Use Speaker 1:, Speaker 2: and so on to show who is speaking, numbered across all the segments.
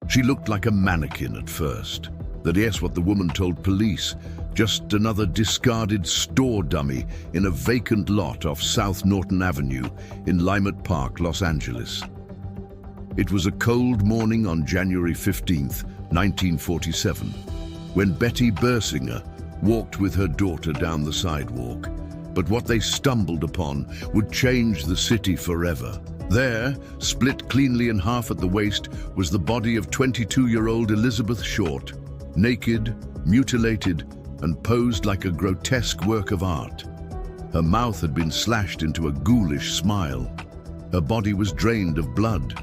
Speaker 1: She looked like a mannequin at first. That's what the woman told police. Just another discarded store dummy in a vacant lot off South Norton Avenue in Lymert Park, Los Angeles. It was a cold morning on January 15th, 1947, when Betty Bersinger walked with her daughter down the sidewalk. But what they stumbled upon would change the city forever. There, split cleanly in half at the waist, was the body of 22-year-old Elizabeth Short, naked, mutilated, and posed like a grotesque work of art. Her mouth had been slashed into a ghoulish smile. Her body was drained of blood.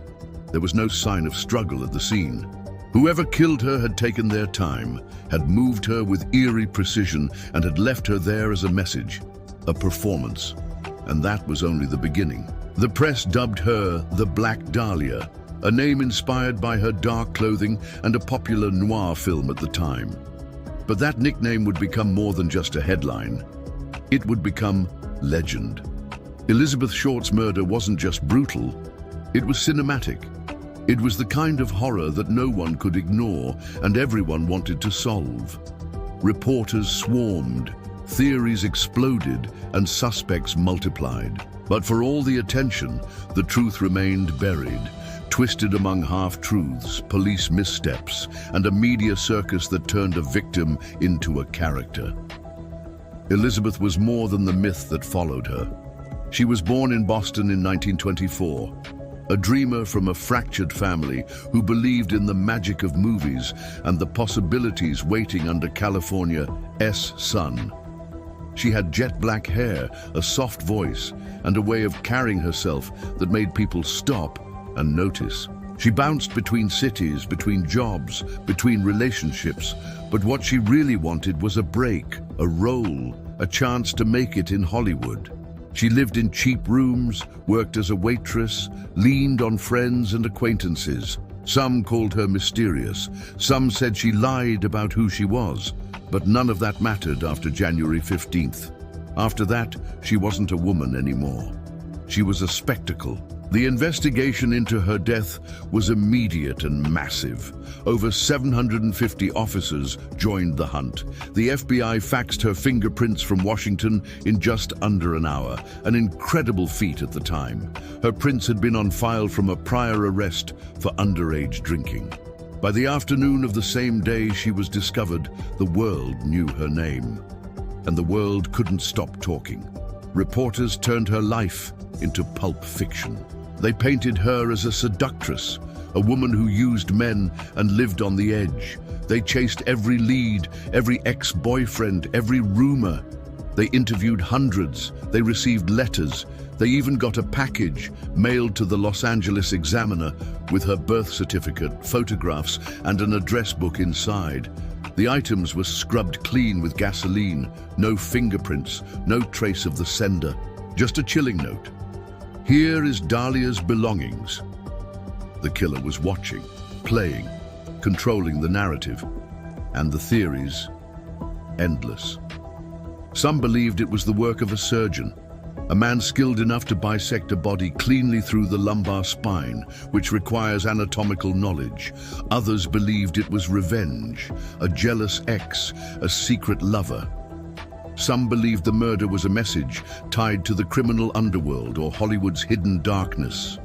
Speaker 1: There was no sign of struggle at the scene. Whoever killed her had taken their time, had moved her with eerie precision, and had left her there as a message, a performance. And that was only the beginning. The press dubbed her the Black Dahlia, a name inspired by her dark clothing and a popular noir film at the time. But that nickname would become more than just a headline. It would become legend. Elizabeth Short's murder wasn't just brutal, it was cinematic. It was the kind of horror that no one could ignore and everyone wanted to solve. Reporters swarmed, theories exploded, and suspects multiplied. But for all the attention, the truth remained buried, twisted among half-truths, police missteps, and a media circus that turned a victim into a character. Elizabeth was more than the myth that followed her. She was born in Boston in 1924, a dreamer from a fractured family who believed in the magic of movies and the possibilities waiting under California's sun. She had jet black hair, a soft voice, and a way of carrying herself that made people stop and notice. She bounced between cities, between jobs, between relationships, but what she really wanted was a break, a role, a chance to make it in Hollywood. She lived in cheap rooms, worked as a waitress, leaned on friends and acquaintances. Some called her mysterious, some said she lied about who she was, but none of that mattered after January 15th. After that, she wasn't a woman anymore. She was a spectacle. The investigation into her death was immediate and massive. Over 750 officers joined the hunt. The FBI faxed her fingerprints from Washington in just under an hour, an incredible feat at the time. Her prints had been on file from a prior arrest for underage drinking. By the afternoon of the same day she was discovered, the world knew her name. And the world couldn't stop talking. Reporters turned her life into pulp fiction. They painted her as a seductress, a woman who used men and lived on the edge. They chased every lead, every ex-boyfriend, every rumor. They interviewed hundreds. They received letters. They even got a package mailed to the Los Angeles Examiner with her birth certificate, photographs, and an address book inside. The items were scrubbed clean with gasoline, no fingerprints, no trace of the sender, just a chilling note. Here is Dahlia's belongings. The killer was watching, playing, controlling the narrative, and the theories, endless. Some believed it was the work of a surgeon, a man skilled enough to bisect a body cleanly through the lumbar spine, which requires anatomical knowledge. Others believed it was revenge, a jealous ex, a secret lover. Some believed the murder was a message tied to the criminal underworld or Hollywood's hidden darkness.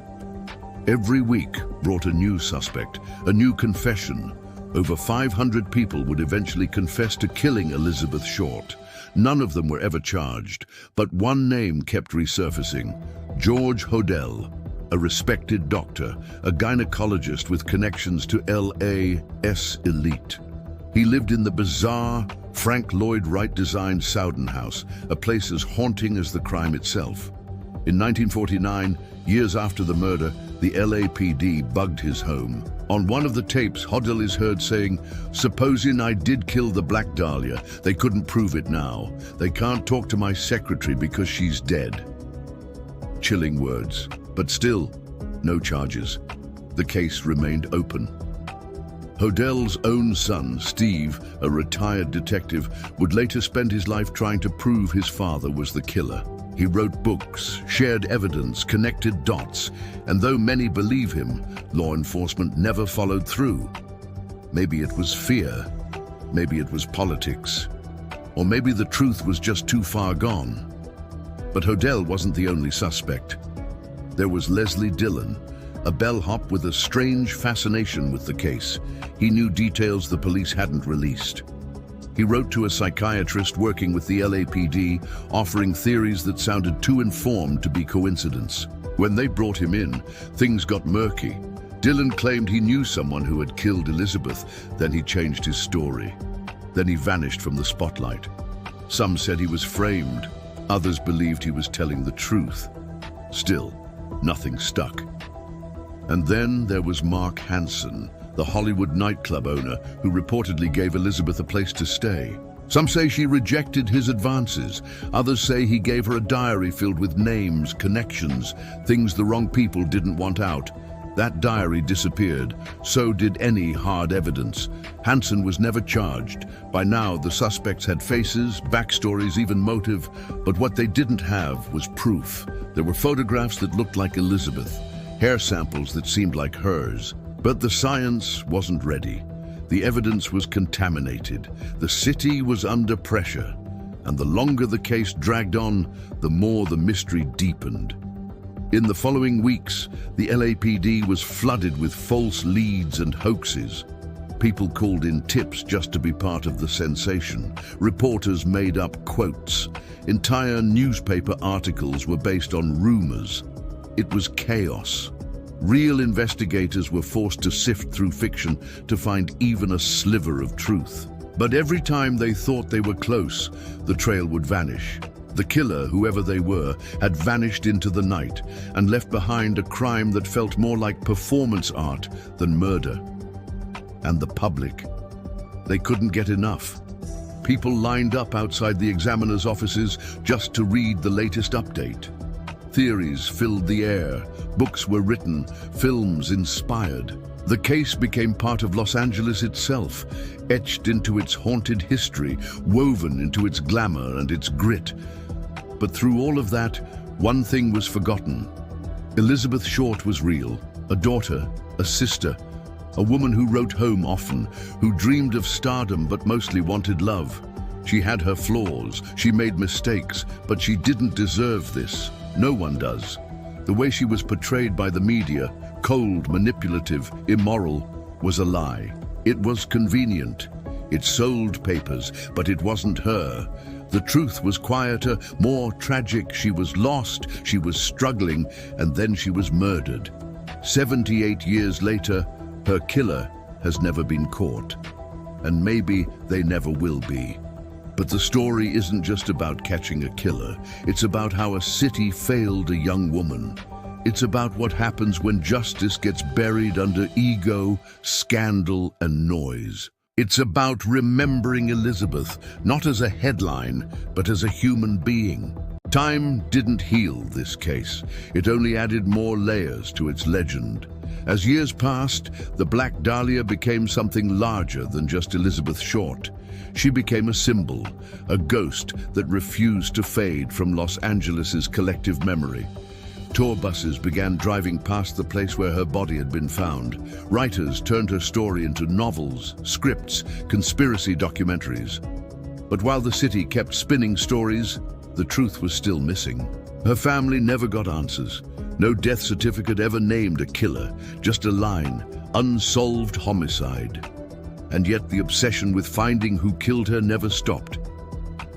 Speaker 1: Every week brought a new suspect, a new confession. Over 500 people would eventually confess to killing Elizabeth Short. None of them were ever charged, but one name kept resurfacing: George Hodel, a respected doctor, a gynecologist with connections to LA's elite. He lived in the bizarre, Frank Lloyd Wright-designed Sowden House, a place as haunting as the crime itself. In 1949, years after the murder, the LAPD bugged his home. On one of the tapes, Hodel is heard saying, "Supposing I did kill the Black Dahlia, they couldn't prove it now. They can't talk to my secretary because she's dead." Chilling words, but still, no charges. The case remained open. Hodel's own son, Steve, a retired detective, would later spend his life trying to prove his father was the killer. He wrote books, shared evidence, connected dots, and though many believe him, law enforcement never followed through. Maybe it was fear, maybe it was politics, or maybe the truth was just too far gone. But Hodel wasn't the only suspect. There was Leslie Dillon, a bellhop with a strange fascination with the case. He knew details the police hadn't released. He wrote to a psychiatrist working with the LAPD, offering theories that sounded too informed to be coincidence. When they brought him in, things got murky. Dillon claimed he knew someone who had killed Elizabeth, then he changed his story. Then he vanished from the spotlight. Some said he was framed, others believed he was telling the truth. Still, nothing stuck. And then there was Mark Hansen, the Hollywood nightclub owner who reportedly gave Elizabeth a place to stay. Some say she rejected his advances. Others say he gave her a diary filled with names, connections, things the wrong people didn't want out. That diary disappeared. So did any hard evidence. Hansen was never charged. By now, the suspects had faces, backstories, even motive, but what they didn't have was proof. There were photographs that looked like Elizabeth, hair samples that seemed like hers. But the science wasn't ready. The evidence was contaminated. The city was under pressure. And the longer the case dragged on, the more the mystery deepened. In the following weeks, the LAPD was flooded with false leads and hoaxes. People called in tips just to be part of the sensation. Reporters made up quotes. Entire newspaper articles were based on rumors. It was chaos. Real investigators were forced to sift through fiction to find even a sliver of truth. But every time they thought they were close, the trail would vanish. The killer, whoever they were, had vanished into the night and left behind a crime that felt more like performance art than murder. And the public, they couldn't get enough. People lined up outside the examiner's offices just to read the latest update. Theories filled the air, books were written, films inspired. The case became part of Los Angeles itself, etched into its haunted history, woven into its glamour and its grit. But through all of that, one thing was forgotten. Elizabeth Short was real, a daughter, a sister, a woman who wrote home often, who dreamed of stardom but mostly wanted love. She had her flaws, she made mistakes, but she didn't deserve this. No one does. The way she was portrayed by the media, cold, manipulative, immoral, was a lie. It was convenient. It sold papers, but it wasn't her. The truth was quieter, more tragic. She was lost, she was struggling, and then she was murdered. 78 years later, her killer has never been caught. And maybe they never will be. But the story isn't just about catching a killer. It's about how a city failed a young woman. It's about what happens when justice gets buried under ego, scandal, and noise. It's about remembering Elizabeth, not as a headline, but as a human being. Time didn't heal this case. It only added more layers to its legend. As years passed, the Black Dahlia became something larger than just Elizabeth Short. She became a symbol, a ghost that refused to fade from Los Angeles's collective memory. Tour buses began driving past the place where her body had been found. Writers turned her story into novels, scripts, conspiracy documentaries. But while the city kept spinning stories, the truth was still missing. Her family never got answers. No death certificate ever named a killer, just a line, unsolved homicide. And yet the obsession with finding who killed her never stopped.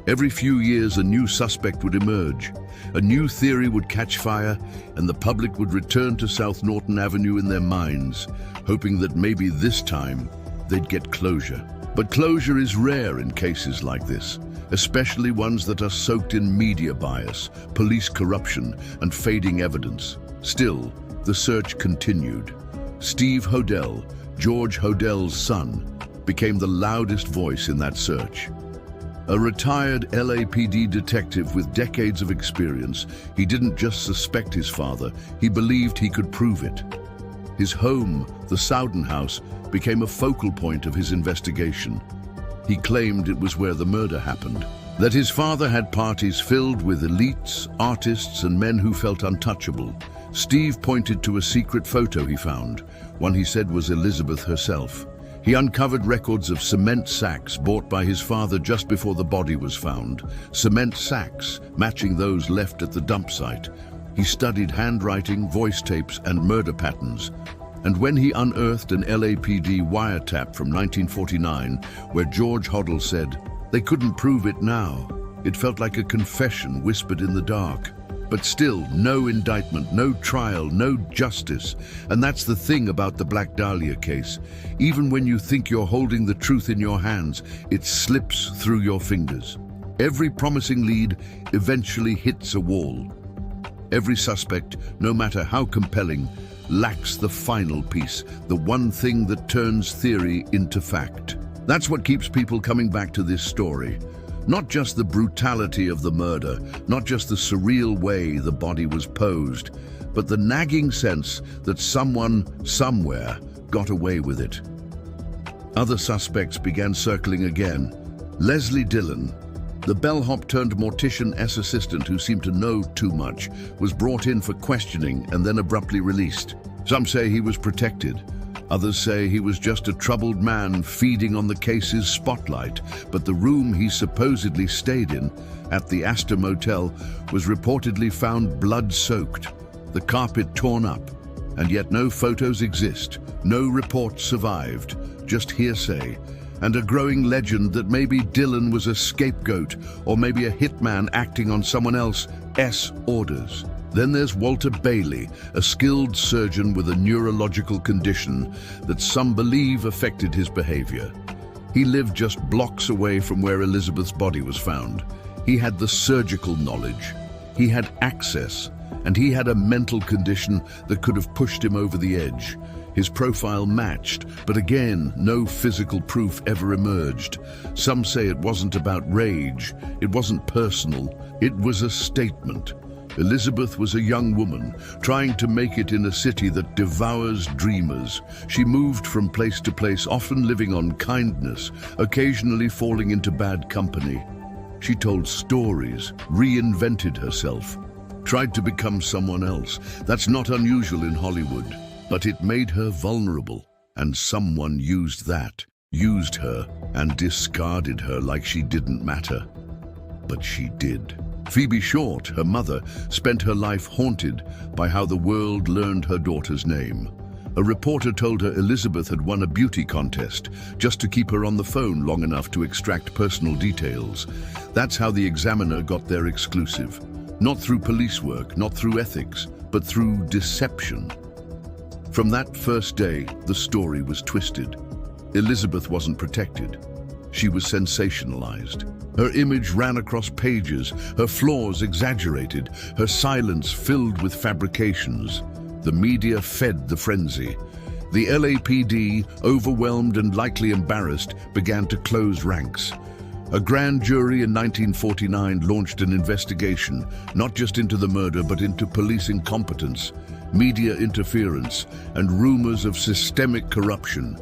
Speaker 1: Every few years, a new suspect would emerge. A new theory would catch fire, and the public would return to South Norton Avenue in their minds, hoping that maybe this time they'd get closure. But closure is rare in cases like this, especially ones that are soaked in media bias, police corruption, and fading evidence. Still, the search continued. Steve Hodel, George Hodel's son, became the loudest voice in that search. A retired LAPD detective with decades of experience, he didn't just suspect his father, he believed he could prove it. His home, the Sowden house, became a focal point of his investigation. He claimed it was where the murder happened. That his father had parties filled with elites, artists, and men who felt untouchable. Steve pointed to a secret photo he found, one he said was Elizabeth herself. He uncovered records of cement sacks bought by his father just before the body was found. Cement sacks, matching those left at the dump site. He studied handwriting, voice tapes, and murder patterns. And when he unearthed an LAPD wiretap from 1949, where George Hodel said, "They couldn't prove it now," it felt like a confession whispered in the dark. But still, no indictment, no trial, no justice. And that's the thing about the Black Dahlia case. Even when you think you're holding the truth in your hands, it slips through your fingers. Every promising lead eventually hits a wall. Every suspect, no matter how compelling, lacks the final piece, the one thing that turns theory into fact. That's what keeps people coming back to this story. Not just the brutality of the murder, not just the surreal way the body was posed, but the nagging sense that someone, somewhere, got away with it. Other suspects began circling again. Leslie Dillon, the bellhop-turned-mortician assistant who seemed to know too much, was brought in for questioning and then abruptly released. Some say he was protected. Others say he was just a troubled man feeding on the case's spotlight, but the room he supposedly stayed in, at the Astor Motel, was reportedly found blood-soaked, the carpet torn up, and yet no photos exist, no report survived, just hearsay, and a growing legend that maybe Dillon was a scapegoat or maybe a hitman acting on someone else's orders. Then there's Walter Bailey, a skilled surgeon with a neurological condition that some believe affected his behavior. He lived just blocks away from where Elizabeth's body was found. He had the surgical knowledge, he had access, and he had a mental condition that could have pushed him over the edge. His profile matched, but again, no physical proof ever emerged. Some say it wasn't about rage, it wasn't personal, it was a statement. Elizabeth was a young woman, trying to make it in a city that devours dreamers. She moved from place to place, often living on kindness, occasionally falling into bad company. She told stories, reinvented herself, tried to become someone else. That's not unusual in Hollywood, but it made her vulnerable, and someone used that, used her, and discarded her like she didn't matter. But she did. Phoebe Short, her mother, spent her life haunted by how the world learned her daughter's name. A reporter told her Elizabeth had won a beauty contest just to keep her on the phone long enough to extract personal details. That's how the Examiner got their exclusive. Not through police work, not through ethics, but through deception. From that first day, the story was twisted. Elizabeth wasn't protected. She was sensationalized. Her image ran across pages, her flaws exaggerated, her silence filled with fabrications. The media fed the frenzy. The LAPD, overwhelmed and likely embarrassed, began to close ranks. A grand jury in 1949 launched an investigation, not just into the murder, but into police incompetence, media interference, and rumors of systemic corruption.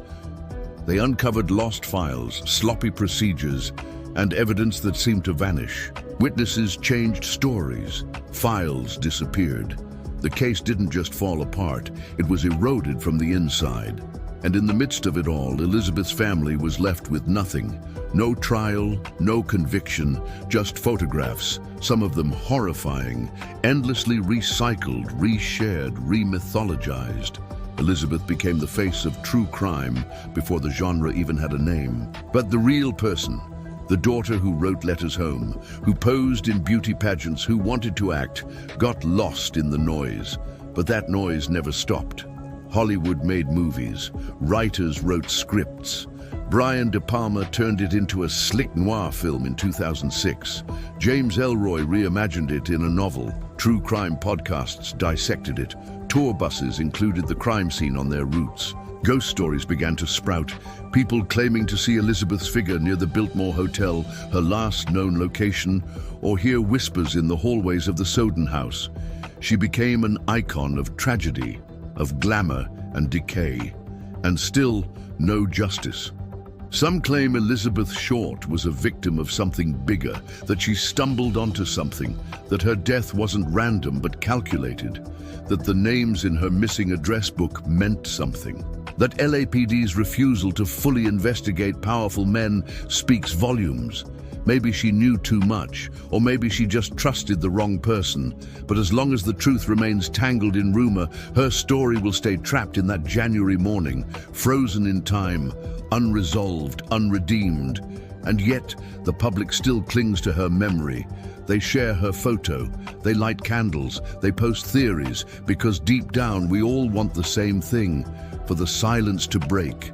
Speaker 1: They uncovered lost files, sloppy procedures, and evidence that seemed to vanish. Witnesses changed stories. Files disappeared. The case didn't just fall apart, it was eroded from the inside. And in the midst of it all, Elizabeth's family was left with nothing. No trial, no conviction, just photographs, some of them horrifying, endlessly recycled, reshared, remythologized. Elizabeth became the face of true crime before the genre even had a name. But the real person, the daughter who wrote letters home, who posed in beauty pageants, who wanted to act, got lost in the noise. But that noise never stopped. Hollywood made movies. Writers wrote scripts. Brian De Palma turned it into a slick noir film in 2006. James Ellroy reimagined it in a novel. True crime podcasts dissected it. Tour buses included the crime scene on their routes. Ghost stories began to sprout, people claiming to see Elizabeth's figure near the Biltmore Hotel, her last known location, or hear whispers in the hallways of the Soden House. She became an icon of tragedy, of glamour and decay, and still no justice. Some claim Elizabeth Short was a victim of something bigger, that she stumbled onto something, that her death wasn't random but calculated, that the names in her missing address book meant something, that LAPD's refusal to fully investigate powerful men speaks volumes. Maybe she knew too much, or maybe she just trusted the wrong person. But as long as the truth remains tangled in rumor, her story will stay trapped in that January morning, frozen in time, unresolved, unredeemed. And yet, the public still clings to her memory. They share her photo, they light candles, they post theories, because deep down we all want the same thing, for the silence to break.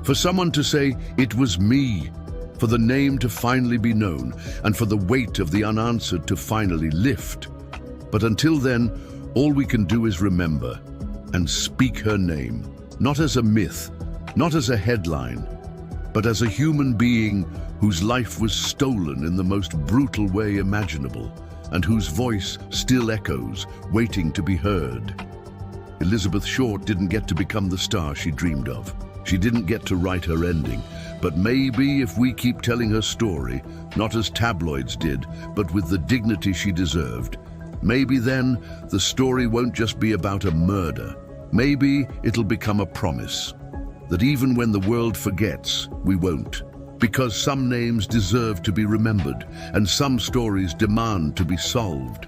Speaker 1: For someone to say, "It was me," for the name to finally be known, and for the weight of the unanswered to finally lift. But until then, all we can do is remember and speak her name, not as a myth, not as a headline, but as a human being whose life was stolen in the most brutal way imaginable, and whose voice still echoes, waiting to be heard. Elizabeth Short didn't get to become the star she dreamed of. She didn't get to write her ending. But maybe if we keep telling her story, not as tabloids did, but with the dignity she deserved, maybe then the story won't just be about a murder. Maybe it'll become a promise that even when the world forgets, we won't. Because some names deserve to be remembered, and some stories demand to be solved.